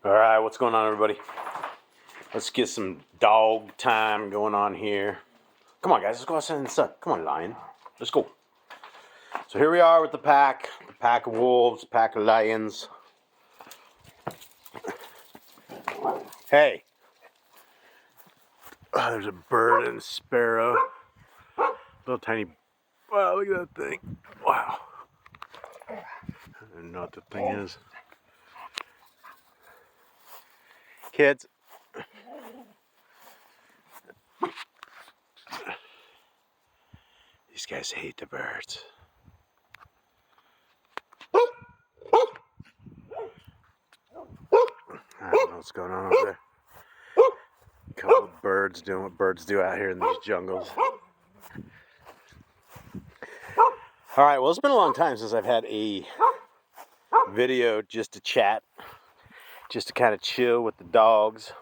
All right, what's going on, everybody? Let's get some dog time going on here. Come on, guys, let's go outside in the sun. Come on, lion. Let's go. So here we are with the pack of wolves, the pack of lions. Hey, there's a bird and a sparrow. Little tiny, wow, look at that thing. Wow. I don't know what the thing is. Kids. These guys hate the birds. I don't know what's going on over there. A couple of birds doing what birds do out here in these jungles. All right, well, it's been a long time since I've had a video just to chat, just to kind of chill with the dogs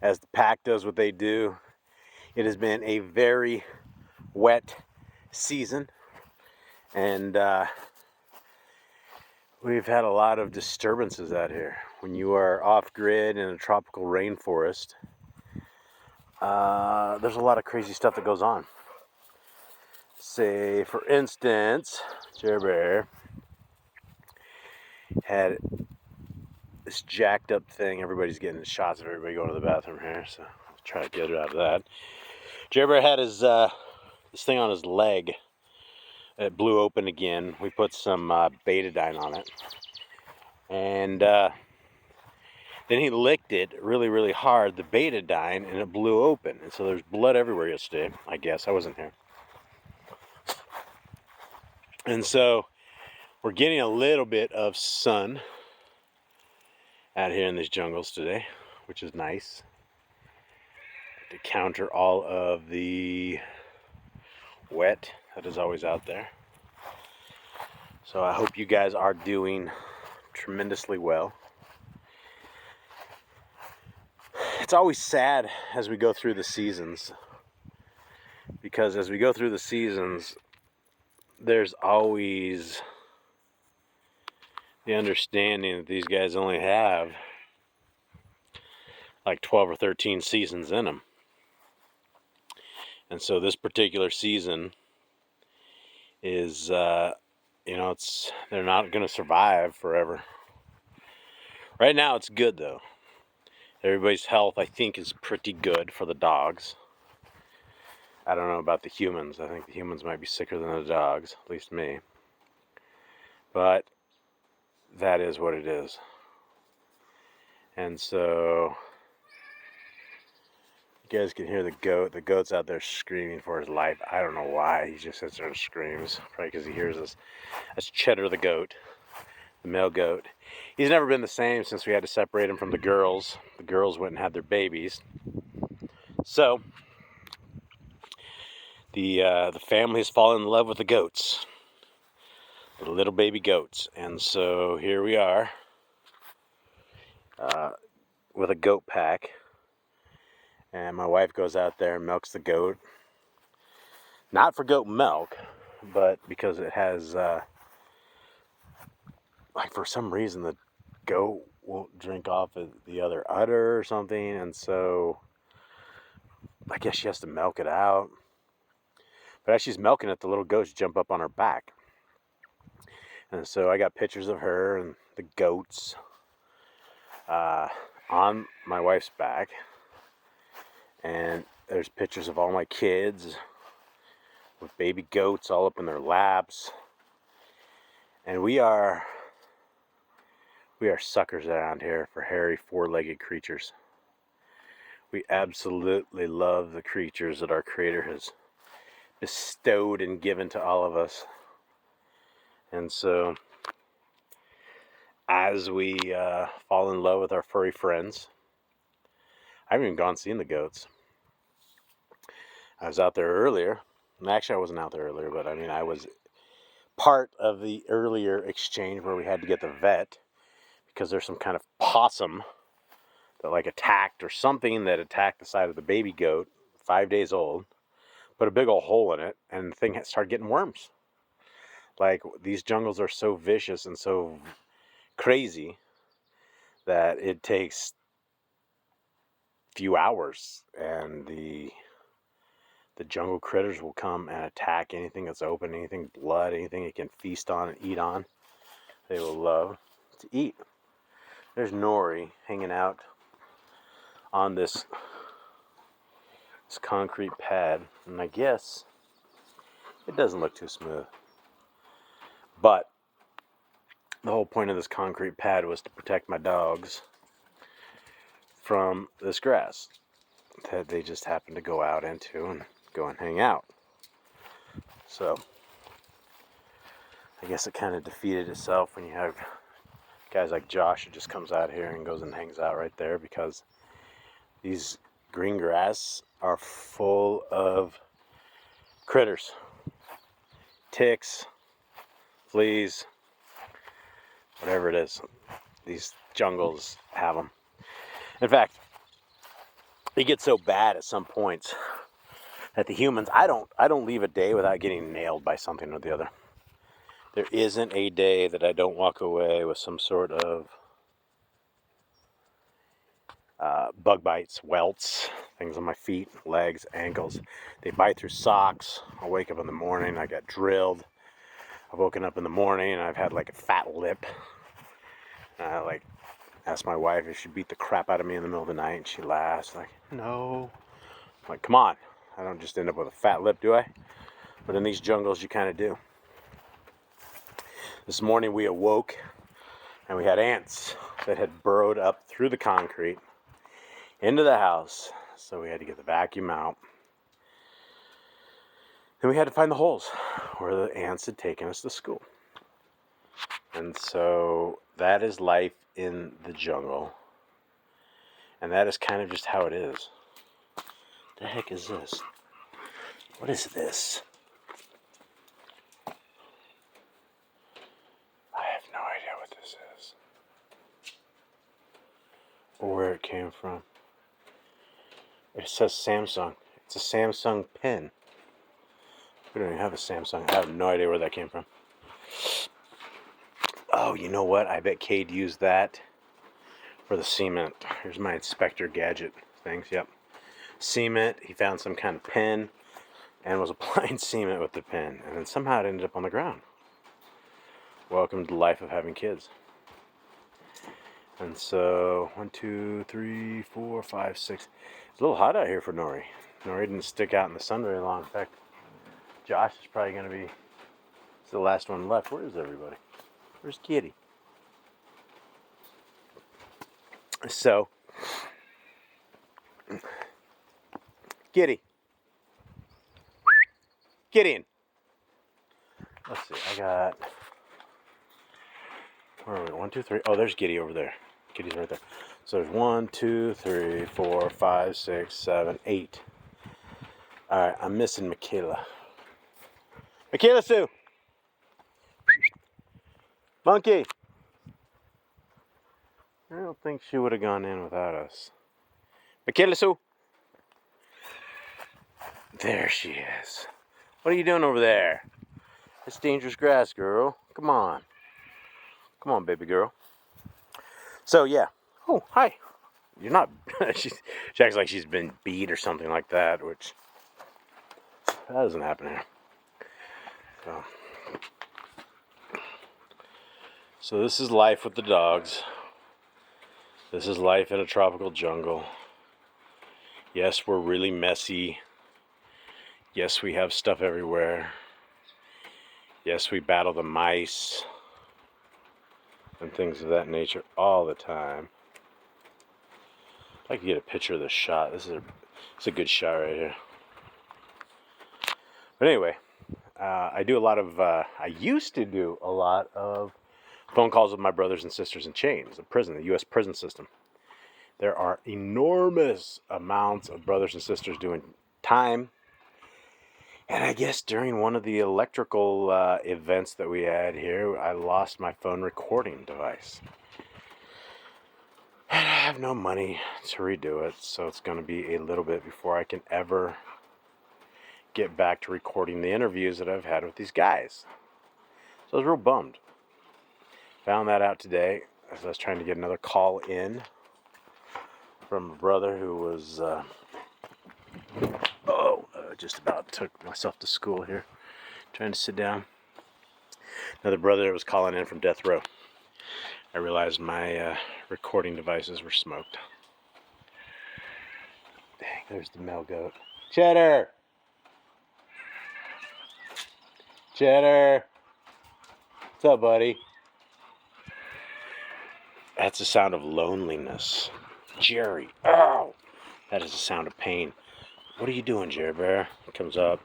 as the pack does what they do. It has been a very wet season, and we've had a lot of disturbances out here. When you are off-grid in a tropical rainforest, there's a lot of crazy stuff that goes on. Say, for instance, Jer Bear had this jacked up thing. Everybody's getting shots of everybody going to the bathroom here, so I'll try to get it out of that. Jer Bear had his this thing on his leg. It blew open again. We put some betadine on it, and then he licked it really, really hard, the betadine, and it blew open. And so there's blood everywhere yesterday. I guess I wasn't here. And so we're getting a little bit of sun out here in these jungles today, which is nice to counter all of the wet that is always out there. So I hope you guys are doing tremendously well. It's always sad as we go through the seasons, because as we go through the seasons, there's always the understanding that these guys only have like 12 or 13 seasons in them. And so this particular season is, they're not going to survive forever. Right now it's good though. Everybody's health, I think, is pretty good for the dogs. I don't know about the humans. I think the humans might be sicker than the dogs, at least me. But that is what it is. And so you guys can hear the goat. The goat's out there screaming for his life. I don't know why. He just sits there and screams. Probably because he hears us. That's Cheddar the goat, the male goat. He's never been the same since we had to separate him from the girls. The girls went and had their babies. So the family has fallen in love with the goats, the little baby goats. And so here we are with a goat pack. And my wife goes out there and milks the goat. Not for goat milk, but because it has, like, for some reason the goat won't drink off of the other udder or something. And so I guess she has to milk it out. But as she's milking it, the little goats jump up on her back. And so I got pictures of her and the goats on my wife's back. And there's pictures of all my kids with baby goats all up in their laps. And we are suckers around here for hairy four-legged creatures. We absolutely love the creatures that our Creator has bestowed and given to all of us. And so as we fall in love with our furry friends, I haven't even gone seeing the goats. I was out there earlier. Actually, I wasn't out there earlier, but I mean, I was part of the earlier exchange where we had to get the vet because there's some kind of possum that like attacked, or something that attacked the side of the baby goat, 5 days old, put a big old hole in it, and the thing started getting worms. Like, these jungles are so vicious and so crazy that it takes few hours, and the jungle critters will come and attack anything that's open, anything blood, anything it can feast on and eat on. They will love to eat. There's Nori hanging out on this concrete pad, and I guess it doesn't look too smooth. But the whole point of this concrete pad was to protect my dogs from this grass that they just happen to go out into and go and hang out. So I guess it kind of defeated itself when you have guys like Josh who just comes out here and goes and hangs out right there, because these green grass are full of critters, ticks, fleas, whatever it is. These jungles have them. In fact, it gets so bad at some points that the humans, I don't leave a day without getting nailed by something or the other. There isn't a day that I don't walk away with some sort of bug bites, welts, things on my feet, legs, ankles. They bite through socks. I'll wake up in the morning, I got drilled. I've woken up in the morning and I've had like a fat lip. I asked my wife if she beat the crap out of me in the middle of the night, and she laughs like, no. I'm like, come on. I don't just end up with a fat lip, do I? But in these jungles, you kind of do. This morning we awoke and we had ants that had burrowed up through the concrete into the house. So we had to get the vacuum out. And we had to find the holes where the ants had taken us to school. And so that is life in the jungle. And that is kind of just how it is. What the heck is this? What is this? I have no idea what this is. Or where it came from. It says Samsung. It's a Samsung pen. We don't even have a Samsung. I have no idea where that came from. Oh, you know what? I bet Cade used that for the cement. Here's my Inspector Gadget things. Yep. Cement. He found some kind of pen and was applying cement with the pen. And then somehow it ended up on the ground. Welcome to the life of having kids. And so, 1, 2, 3, 4, 5, 6. It's a little hot out here for Nori. Nori didn't stick out in the sun very long. In fact, Josh is probably going to be the last one left. Where is everybody? Where's Kitty? So, Kitty. Get in. Let's see. I got. Where are we? 1, 2, 3. Oh, there's Giddy over there. Giddy's right there. So there's 1, 2, 3, 4, 5, 6, 7, 8. All right, I'm missing Michaela. Michaela Sue. Monkey. I don't think she would have gone in without us. Michaela Sue. There she is. What are you doing over there? It's dangerous grass, girl. Come on. Come on, baby girl. So, yeah. Oh, hi. You're not... she acts like she's been beat or something like that, which... that doesn't happen here. So this is life with the dogs. This is life in a tropical jungle. Yes, we're really messy. Yes, we have stuff everywhere. Yes, we battle the mice and things of that nature all the time. I'd like to get a picture of this shot. This is a good shot right here. But anyway, I used to do a lot of phone calls with my brothers and sisters in chains, the U.S. prison system. There are enormous amounts of brothers and sisters doing time. And I guess during one of the electrical events that we had here, I lost my phone recording device. And I have no money to redo it, so it's going to be a little bit before I can ever get back to recording the interviews that I've had with these guys. So I was real bummed. Found that out today. as I was trying to get another call in from a brother who was just about took myself to school here, trying to sit down. Another brother was calling in from death row. I realized my recording devices were smoked. Dang, there's the male goat. Cheddar! Cheddar! What's up, buddy? That's the sound of loneliness. Jerry, ow! That is the sound of pain. What are you doing, Jerry Bear? He comes up,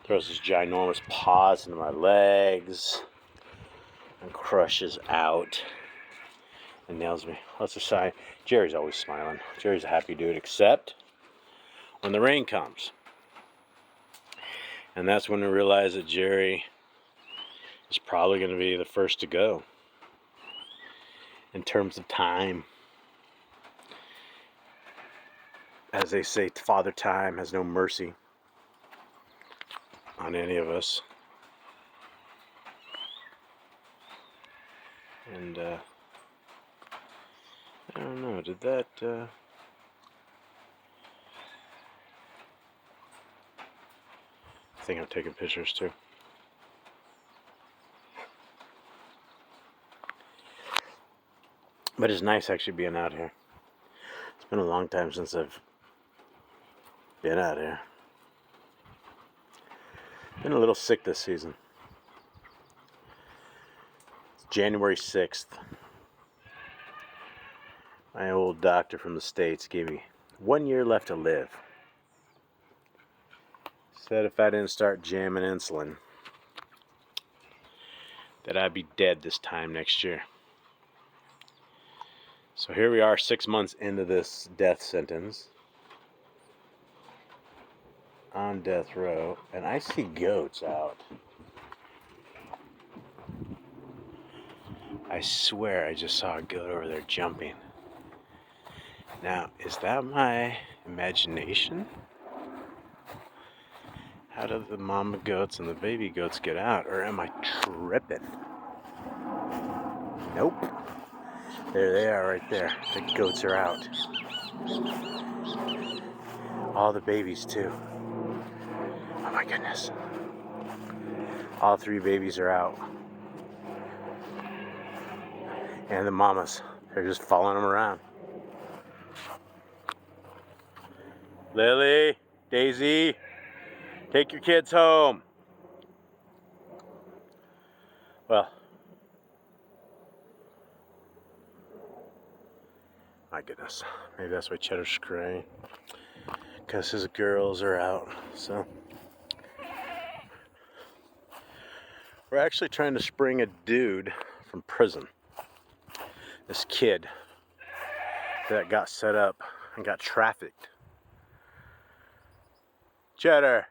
throws his ginormous paws into my legs, and crushes out and nails me. What's the sign? Jerry's always smiling. Jerry's a happy dude, except when the rain comes. And that's when we realize that Jerry is probably going to be the first to go in terms of time. As they say, Father Time has no mercy on any of us. And I don't know, did that I think I'm taking pictures too. But it's nice actually being out here. It's been a long time since I've been out here. Been a little sick this season. It's January 6th. My old doctor from the States gave me 1 year left to live. Said if I didn't start jamming insulin, that I'd be dead this time next year. So here we are 6 months into this death sentence. On death row, and I see goats out. I swear I just saw a goat over there jumping. Now, is that my imagination? How do the mama goats and the baby goats get out, or am I tripping? Nope. There they are right there. The goats are out. All the babies too. Oh my goodness. All 3 babies are out. And the mamas, they're just following them around. Lily, Daisy, take your kids home. Well, my goodness, maybe that's why Cheddar's screaming, because his girls are out. So we're actually trying to spring a dude from prison. This kid that got set up and got trafficked. Cheddar,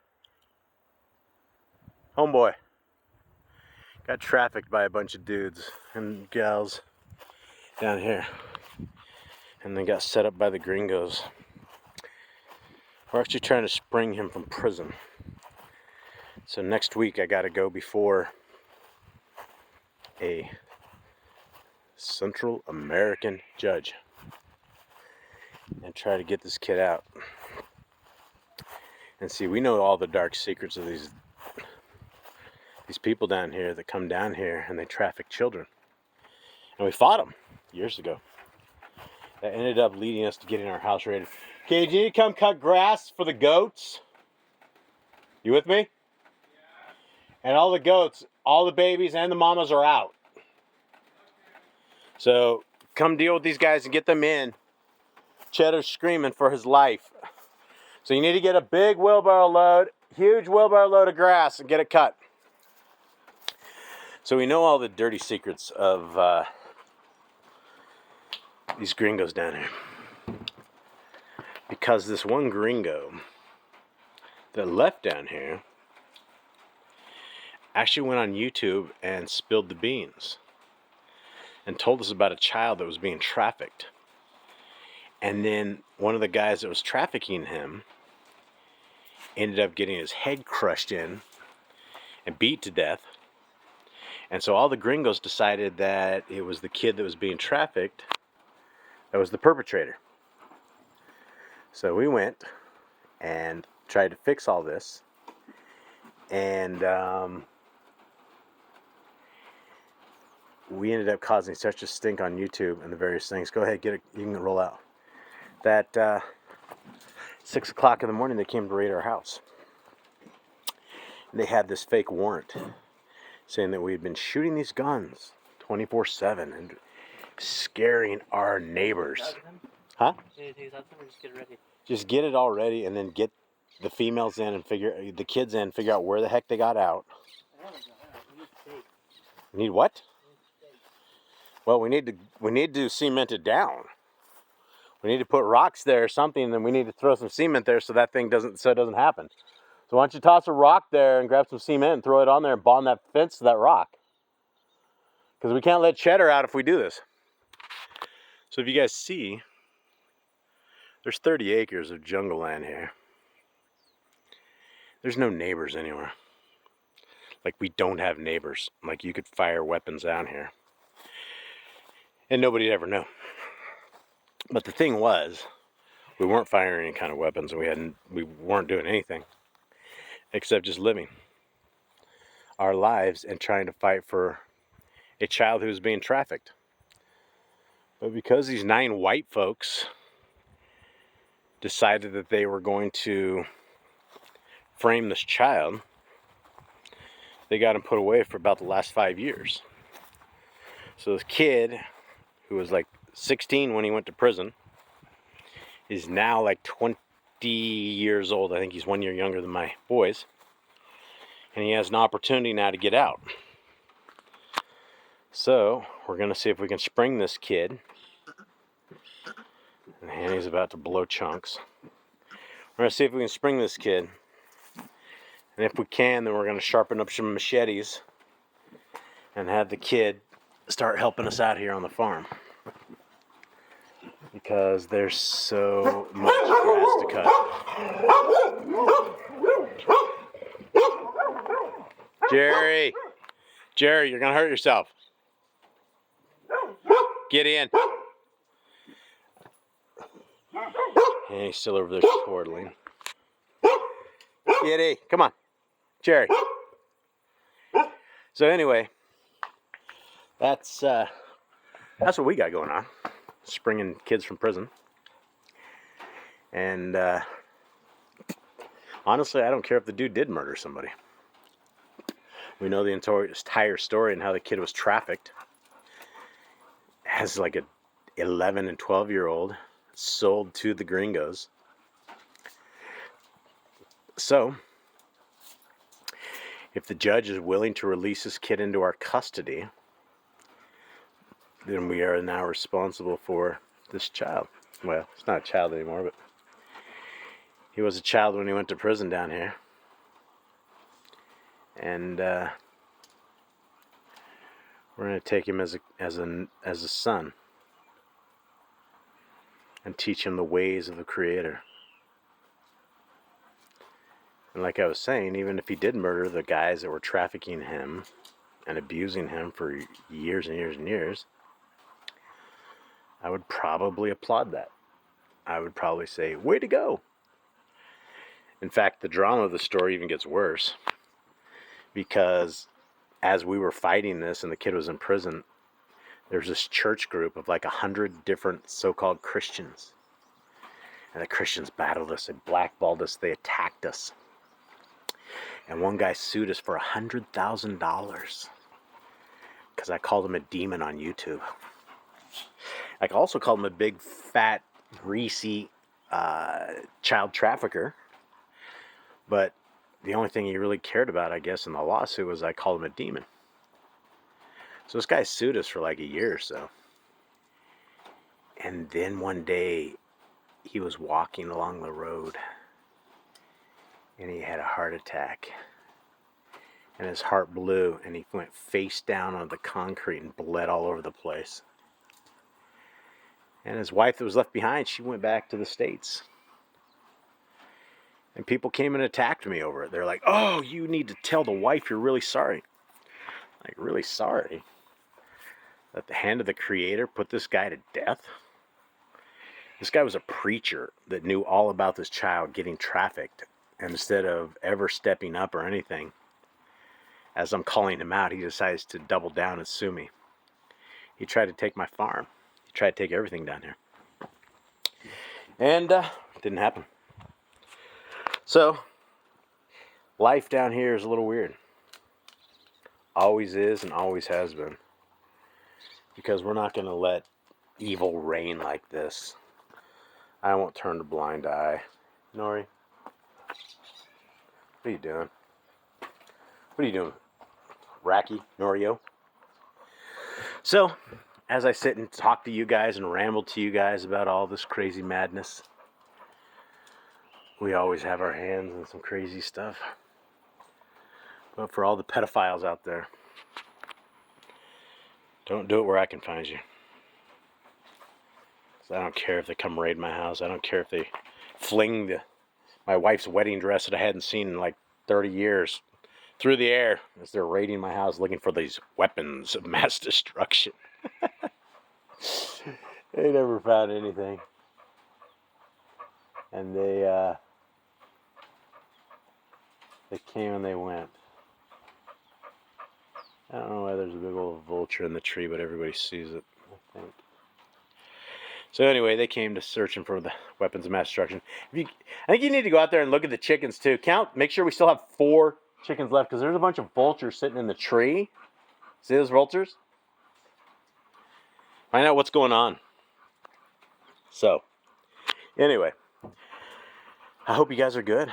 homeboy, got trafficked by a bunch of dudes and gals down here, and then got set up by the gringos. We're actually trying to spring him from prison. So next week I gotta go before a Central American judge and try to get this kid out. And see, we know all the dark secrets of these people down here that come down here and they traffic children. And we fought them years ago. That ended up leading us to getting our house raided. Okay, do you need to come cut grass for the goats? You with me? Yeah. And all the goats, all the babies and the mamas are out. Okay. So come deal with these guys and get them in. Cheddar's screaming for his life. So you need to get a big wheelbarrow load, huge wheelbarrow load of grass and get it cut. So we know all the dirty secrets of these gringos down here. Because this one gringo that left down here actually went on YouTube and spilled the beans and told us about a child that was being trafficked. And then one of the guys that was trafficking him ended up getting his head crushed in and beat to death. And so all the gringos decided that it was the kid that was being trafficked that was the perpetrator. So we went and tried to fix all this. And we ended up causing such a stink on YouTube and the various things. Go ahead, get it. You can roll out. That 6 o'clock in the morning, they came to raid our house. They had this fake warrant saying that we had been shooting these guns 24/7 and scaring our neighbors. Huh? Just get it all ready and then get the females in and the kids in, figure out where the heck they got out. Need what? Well, we need to cement it down. We need to put rocks there or something, and then we need to throw some cement there so that thing doesn't happen. So why don't you toss a rock there and grab some cement and throw it on there and bond that fence to that rock? Because we can't let Cheddar out if we do this. So if you guys see, there's 30 acres of jungle land here. There's no neighbors anywhere. Like, we don't have neighbors. Like, you could fire weapons down here and nobody'd ever know. But the thing was, we weren't firing any kind of weapons, and we weren't doing anything except just living our lives and trying to fight for a child who was being trafficked. But because these 9 white folks decided that they were going to frame this child, they got him put away for about the last 5 years. So this kid, who was like 16 when he went to prison, is now like 20 years old. I think he's 1 year younger than my boys. And he has an opportunity now to get out. So we're going to see if we can spring this kid. And Hanny's about to blow chunks. We're going to see if we can spring this kid. And if we can, then we're going to sharpen up some machetes and have the kid start helping us out here on the farm. Because there's so much grass to cut. Jerry, you're going to hurt yourself. Get in. And he's still over there chortling. Kitty, come on. Jerry. So anyway, that's what we got going on. Springing kids from prison. And honestly, I don't care if the dude did murder somebody. We know the entire story and how the kid was trafficked. As like a 11 and 12-year-old, sold to the gringos. So, if the judge is willing to release this kid into our custody, then we are now responsible for this child. Well, it's not a child anymore, but he was a child when he went to prison down here. And we're going to take him as a son and teach him the ways of the Creator. And like I was saying, even if he did murder the guys that were trafficking him and abusing him for years and years and years, I would probably applaud that. I would probably say, way to go. In fact, the drama of the story even gets worse. Because as we were fighting this and the kid was in prison, there's this church group of like 100 different so-called Christians. And the Christians battled us, they blackballed us, they attacked us. And one guy sued us for $100,000 because I called him a demon on YouTube. I also called him a big, fat, greasy child trafficker. But the only thing he really cared about, I guess, in the lawsuit was I called him a demon. So this guy sued us for like a year or so. And then one day, he was walking along the road. And he had a heart attack. And his heart blew. And he went face down on the concrete and bled all over the place. And his wife that was left behind, she went back to the States. And people came and attacked me over it. They're like, oh, you need to tell the wife you're really sorry. Like, really sorry that the hand of the Creator put this guy to death. This guy was a preacher that knew all about this child getting trafficked. And instead of ever stepping up or anything, as I'm calling him out, he decides to double down and sue me. He tried to take my farm. He tried to take everything down here. And it didn't happen. So, life down here is a little weird. Always is and always has been. Because we're not going to let evil reign like this. I won't turn a blind eye. Nori, what are you doing? What are you doing? Racky, Norio? So, as I sit and talk to you guys and ramble to you guys about all this crazy madness, we always have our hands in some crazy stuff. But for all the pedophiles out there, don't do it where I can find you. So I don't care if they come raid my house. I don't care if they fling my wife's wedding dress that I hadn't seen in like 30 years through the air as they're raiding my house looking for these weapons of mass destruction. They never found anything. And they came and they went. I don't know why there's a big old vulture in the tree, but everybody sees it, I think. So anyway, they came to searching for the weapons of mass destruction. I think you need to go out there and look at the chickens too. Make sure we still have 4 chickens left, because there's a bunch of vultures sitting in the tree. See those vultures? Find out what's going on. So, anyway, I hope you guys are good.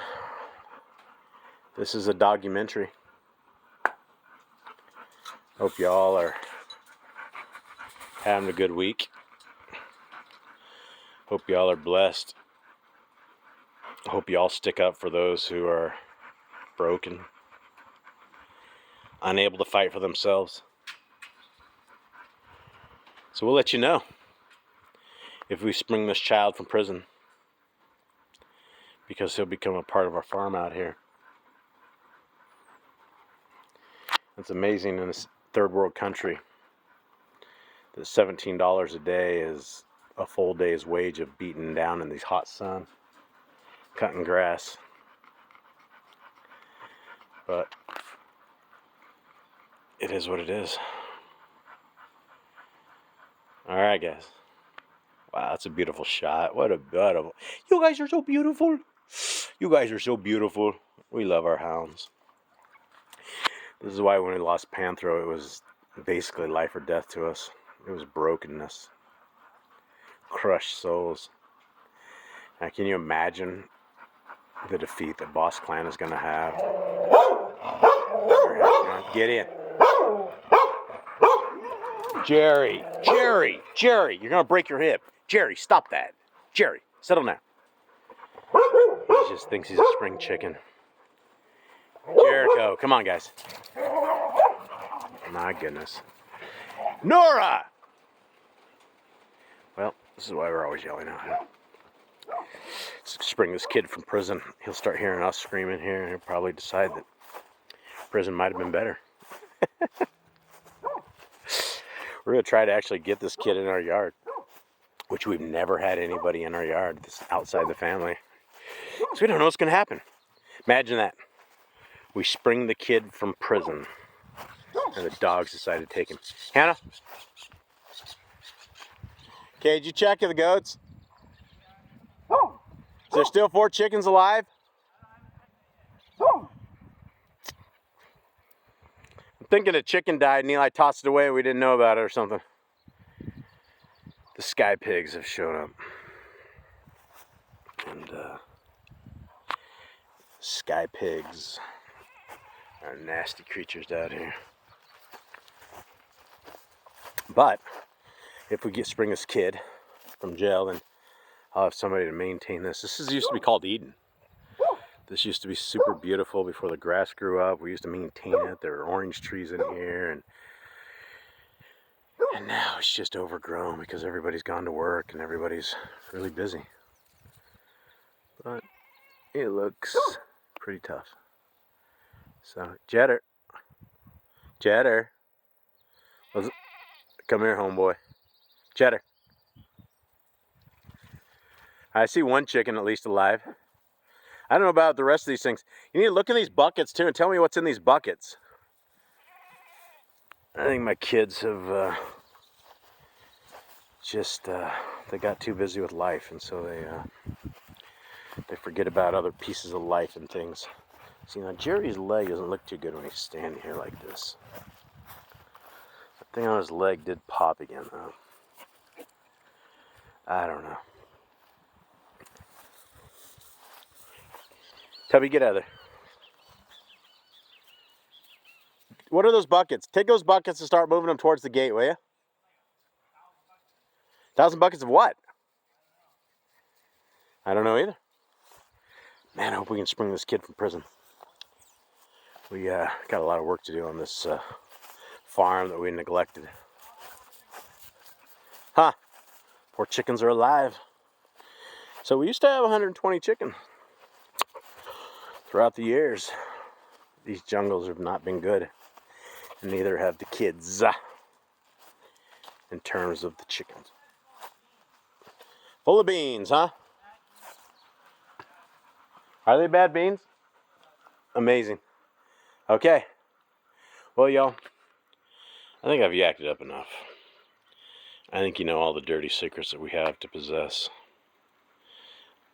This is a documentary. Hope y'all are having a good week. Hope y'all are blessed. Hope y'all stick up for those who are broken, unable to fight for themselves. So we'll let you know if we spring this child from prison, because he'll become a part of our farm out here. It's amazing in this third world country that $17 a day is a full day's wage of beating down in the hot sun, cutting grass. But it is what it is. All right, guys. Wow, that's a beautiful shot. What a beautiful. You guys are so beautiful. You guys are so beautiful. We love our hounds. This is why when we lost Panthro, it was basically life or death to us. It was brokenness, crushed souls. Now, can you imagine the defeat that Boss Clan is going to have? Get in. Jerry, you're going to break your hip. Jerry, stop that. Jerry, settle down. He just thinks he's a spring chicken. Jericho, come on, guys. My goodness. Nora! Well, this is why we're always yelling out here. Let's spring this kid from prison. He'll start hearing us screaming here, and he'll probably decide that prison might have been better. We're going to try to actually get this kid in our yard, which we've never had anybody in our yard that's outside the family. So we don't know what's going to happen. Imagine that. We spring the kid from prison, and the dogs decide to take him. Hannah? Okay, did you check the goats? Is there still 4 chickens alive? I'm thinking a chicken died and Eli tossed it away and we didn't know about it or something. The sky pigs have shown up. And sky pigs are nasty creatures down here. But if we spring this kid from jail, then I'll have somebody to maintain this. This used to be called Eden. This used to be super beautiful before the grass grew up. We used to maintain it. There were orange trees in here, and now it's just overgrown because everybody's gone to work and everybody's really busy. But it looks pretty tough. So, Jetter. Come here, homeboy. Cheddar. I see one chicken at least alive. I don't know about the rest of these things. You need to look in these buckets too and tell me what's in these buckets. I think my kids have they got too busy with life, and so they forget about other pieces of life and things. See, now Jerry's leg doesn't look too good when he's standing here like this. The thing on his leg did pop again, though. I don't know. Tubby, get out of there. What are those buckets? Take those buckets and start moving them towards the gate, will you? 1,000 buckets of what? I don't know either. Man, I hope we can spring this kid from prison. We got a lot of work to do on this farm that we neglected. Huh. Poor chickens are alive. So we used to have 120 chickens. Throughout the years, these jungles have not been good. And neither have the kids. In terms of the chickens. Full of beans, huh? Are they bad beans? Amazing. Okay. Well, y'all, I think I've yacked it up enough. I think you know all the dirty secrets that we have to possess.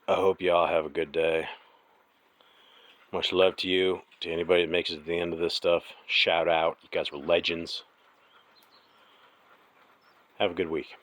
I hope y'all have a good day. Much love to you. To anybody that makes it to the end of this stuff, shout out. You guys were legends. Have a good week.